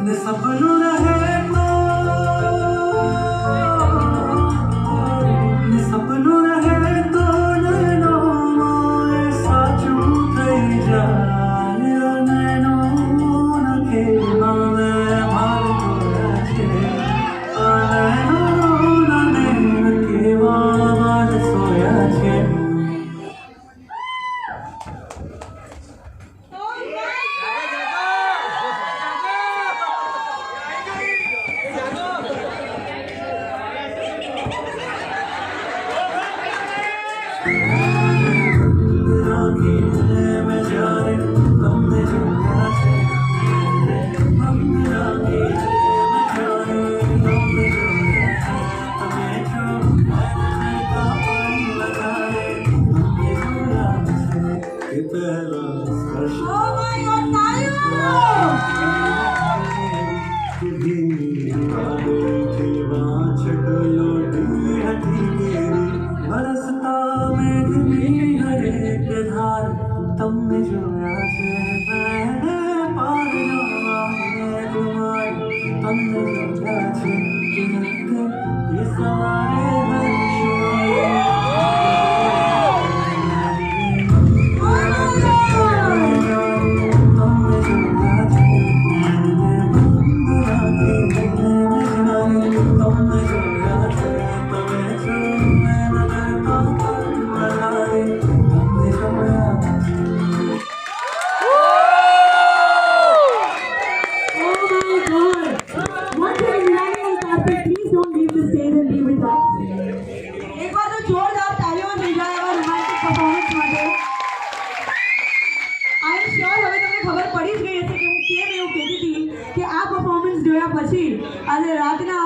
ને સપનું રહે ને સપનું રહે તો નૈનોમાં એ સાચું થઈ જાય નૈનોના ખેલમાં મેં ભાગ જોયા છે નૈનોના નૈન કેવા વાલ સોયા છે. તમને જોયા છે મેં પાર જવા કુમાર તમને જોયા છે એ સવારે પછી આજે રાતના